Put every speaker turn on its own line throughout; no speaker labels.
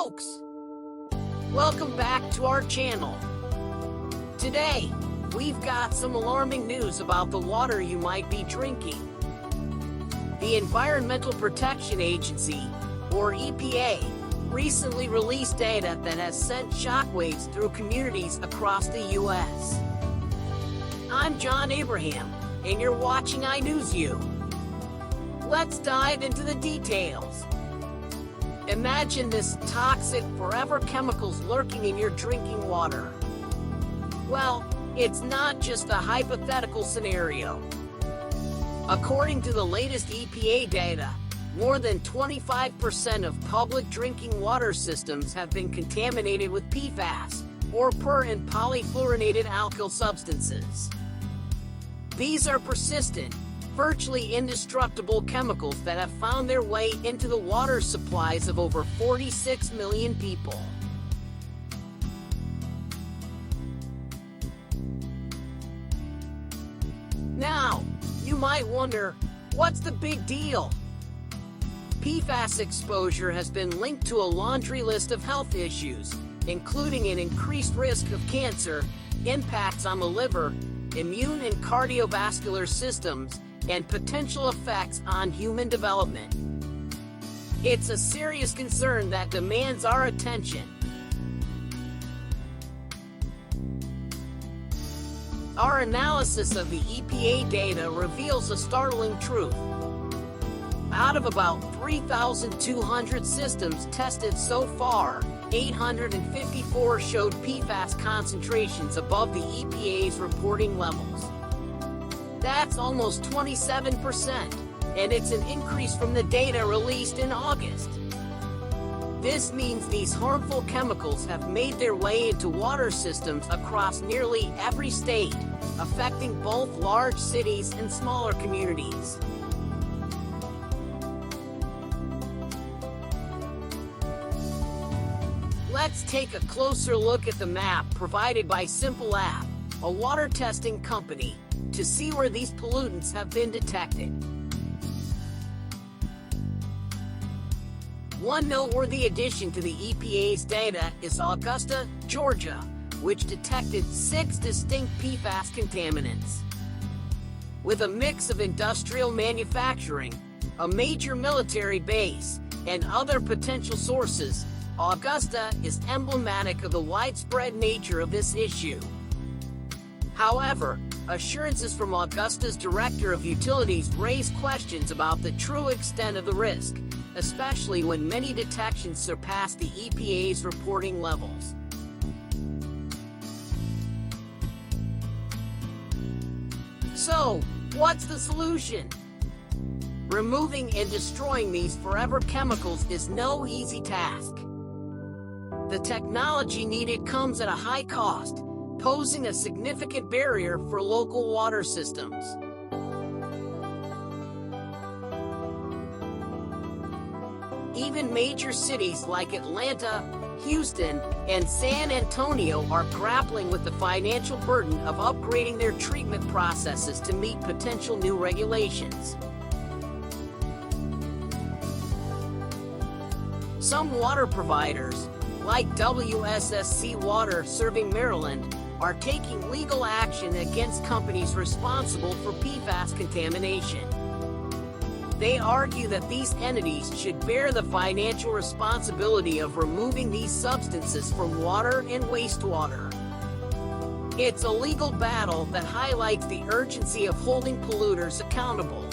folks! Welcome back to our channel. Today, we've got some alarming news about the water you might be drinking. The Environmental Protection Agency, or EPA, recently released data that has sent shockwaves through communities across the U.S. I'm John Abraham, and you're watching iNewsU. Let's dive into the details. Imagine this toxic, forever chemicals lurking in your drinking water. Well, it's not just a hypothetical scenario. According to the latest EPA data, more than 25% of public drinking water systems have been contaminated with PFAS, or per- and polyfluorinated alkyl substances. These are persistent, virtually indestructible chemicals that have found their way into the water supplies of over 46 million people. Now, you might wonder, what's the big deal? PFAS exposure has been linked to a laundry list of health issues, including an increased risk of cancer, impacts on the liver, immune and cardiovascular systems, and potential effects on human development. It's a serious concern that demands our attention. Our analysis of the EPA data reveals a startling truth. Out of about 3,200 systems tested so far, 854 showed PFAS concentrations above the EPA's reporting levels. That's almost 27%, and it's an increase from the data released in August. This means these harmful chemicals have made their way into water systems across nearly every state, affecting both large cities and smaller communities. Let's take a closer look at the map provided by Simple App, a water testing company, to see where these pollutants have been detected. One noteworthy addition to the EPA's data is Augusta, Georgia, which detected 6 distinct PFAS contaminants. With a mix of industrial manufacturing, a major military base, and other potential sources, Augusta is emblematic of the widespread nature of this issue. However, assurances from Augusta's Director of Utilities raise questions about the true extent of the risk, especially when many detections surpass the EPA's reporting levels. So, what's the solution? Removing and destroying these forever chemicals is no easy task. The technology needed comes at a high cost, posing a significant barrier for local water systems. Even major cities like Atlanta, Houston, and San Antonio are grappling with the financial burden of upgrading their treatment processes to meet potential new regulations. Some water providers, like WSSC Water serving Maryland, are taking legal action against companies responsible for PFAS contamination. They argue that these entities should bear the financial responsibility of removing these substances from water and wastewater. It's a legal battle that highlights the urgency of holding polluters accountable.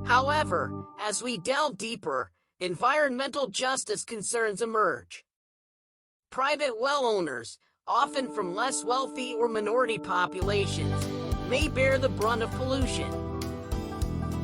However, as we delve deeper, environmental justice concerns emerge. Private well owners, often from less wealthy or minority populations, may bear the brunt of pollution.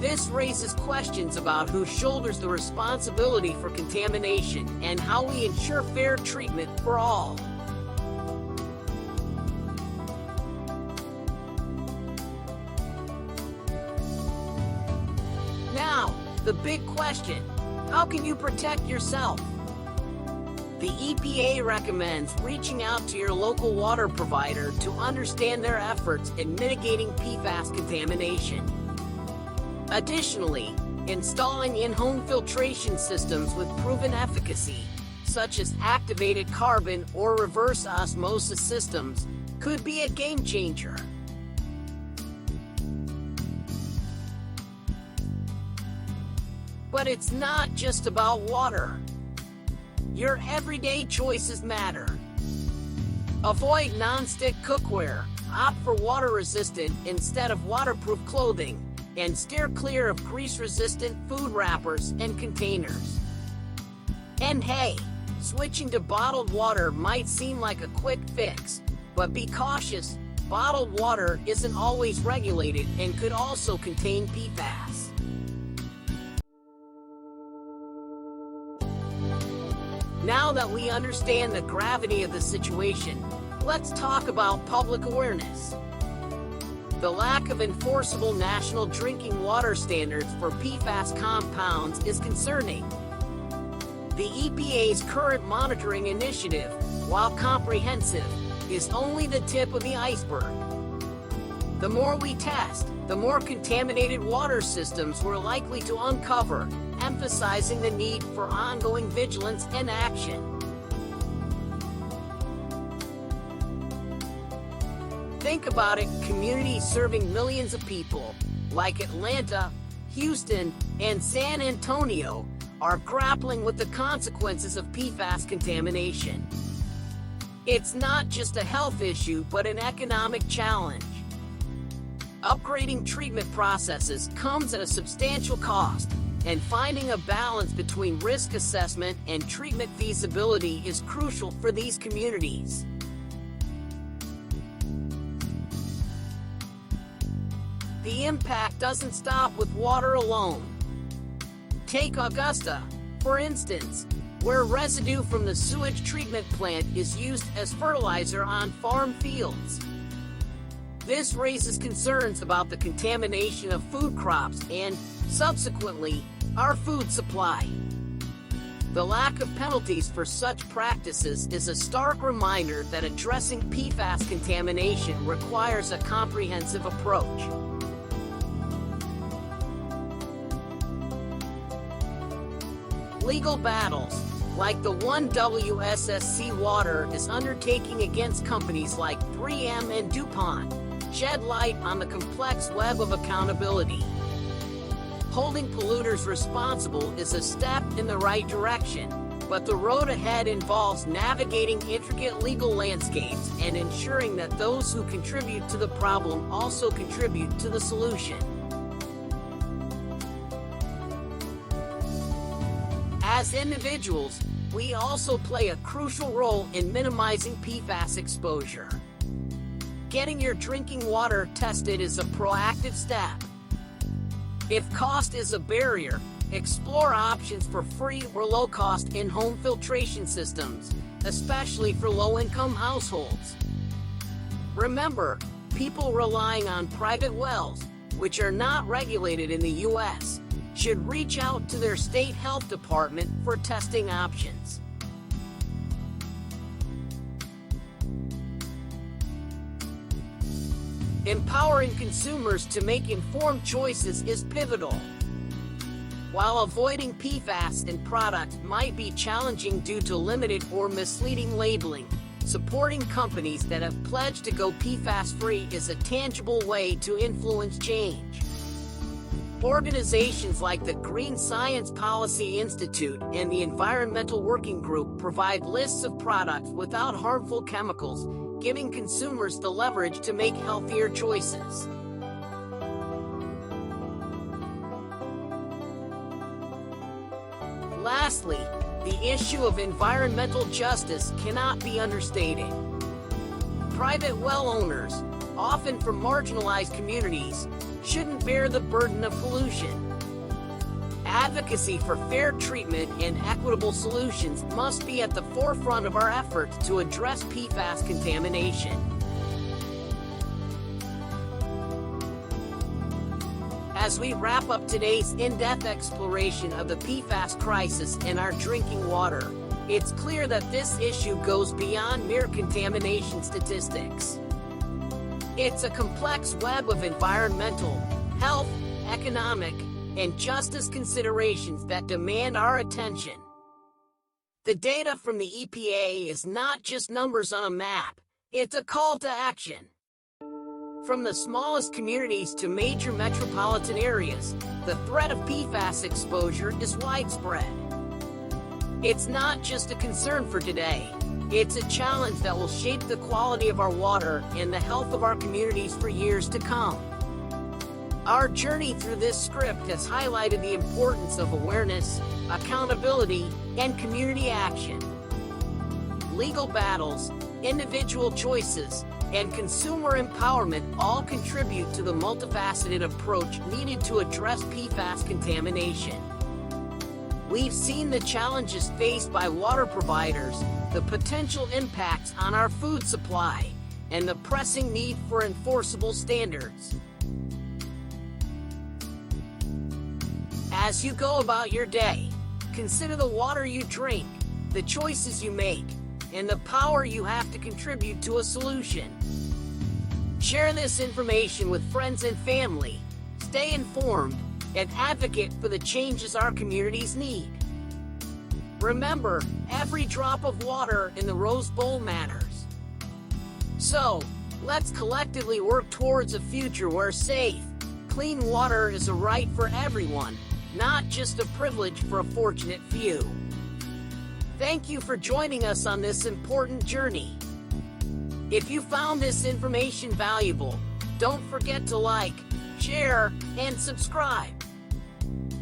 This raises questions about who shoulders the responsibility for contamination and how we ensure fair treatment for all. Now, the big question: how can you protect yourself? The EPA recommends reaching out to your local water provider to understand their efforts in mitigating PFAS contamination. Additionally, installing in-home filtration systems with proven efficacy, such as activated carbon or reverse osmosis systems, could be a game changer. But it's not just about water. Your everyday choices matter. Avoid non-stick cookware, opt for water-resistant instead of waterproof clothing, and steer clear of grease-resistant food wrappers and containers. And hey, switching to bottled water might seem like a quick fix, but be cautious. Bottled water isn't always regulated and could also contain PFAS. Now that we understand the gravity of the situation, let's talk about public awareness. The lack of enforceable national drinking water standards for PFAS compounds is concerning. The EPA's current monitoring initiative, while comprehensive, is only the tip of the iceberg. The more we test, the more contaminated water systems we're likely to uncover, emphasizing the need for ongoing vigilance and action. Think about it, communities serving millions of people, like Atlanta, Houston, and San Antonio, are grappling with the consequences of PFAS contamination. It's not just a health issue, but an economic challenge. Upgrading treatment processes comes at a substantial cost, and finding a balance between risk assessment and treatment feasibility is crucial for these communities. The impact doesn't stop with water alone. Take Augusta, for instance, where residue from the sewage treatment plant is used as fertilizer on farm fields. This raises concerns about the contamination of food crops and, subsequently, our food supply. The lack of penalties for such practices is a stark reminder that addressing PFAS contamination requires a comprehensive approach. Legal battles, like the one WSSC Water is undertaking against companies like 3M and DuPont, shed light on the complex web of accountability. Holding polluters responsible is a step in the right direction, but the road ahead involves navigating intricate legal landscapes and ensuring that those who contribute to the problem also contribute to the solution. As individuals, we also play a crucial role in minimizing PFAS exposure. Getting your drinking water tested is a proactive step. If cost is a barrier, explore options for free or low-cost in-home filtration systems, especially for low-income households. Remember, people relying on private wells, which are not regulated in the U.S., should reach out to their state health department for testing options. Empowering consumers to make informed choices is pivotal. While avoiding PFAS in products might be challenging due to limited or misleading labeling, supporting companies that have pledged to go PFAS-free is a tangible way to influence change. Organizations like the Green Science Policy Institute and the Environmental Working Group provide lists of products without harmful chemicals, giving consumers the leverage to make healthier choices. Lastly, the issue of environmental justice cannot be understated. Private well owners, often from marginalized communities, shouldn't bear the burden of pollution. Advocacy for fair treatment and equitable solutions must be at the forefront of our efforts to address PFAS contamination. As we wrap up today's in-depth exploration of the PFAS crisis in our drinking water, it's clear that this issue goes beyond mere contamination statistics. It's a complex web of environmental, health, economic, and justice considerations that demand our attention. The data from the EPA is not just numbers on a map, it's a call to action. From the smallest communities to major metropolitan areas, the threat of PFAS exposure is widespread. It's not just a concern for today, it's a challenge that will shape the quality of our water and the health of our communities for years to come. Our journey through this script has highlighted the importance of awareness, accountability, and community action. Legal battles, individual choices, and consumer empowerment all contribute to the multifaceted approach needed to address PFAS contamination. We've seen the challenges faced by water providers, the potential impacts on our food supply, and the pressing need for enforceable standards. As you go about your day, consider the water you drink, the choices you make, and the power you have to contribute to a solution. Share this information with friends and family, stay informed, and advocate for the changes our communities need. Remember, every drop of water in the Rose Bowl matters. So, let's collectively work towards a future where safe, clean water is a right for everyone, not just a privilege for a fortunate few. Thank you for joining us on this important journey. If you found this information valuable, don't forget to like, share, and subscribe.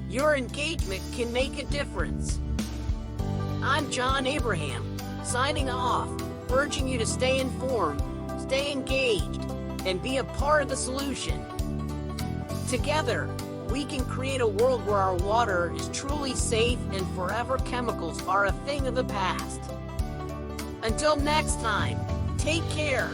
Your engagement can make a difference. I'm John Abraham, signing off, urging you to stay informed, stay engaged, and be a part of the solution. Together, we can create a world where our water is truly safe and forever chemicals are a thing of the past. Until next time, take care.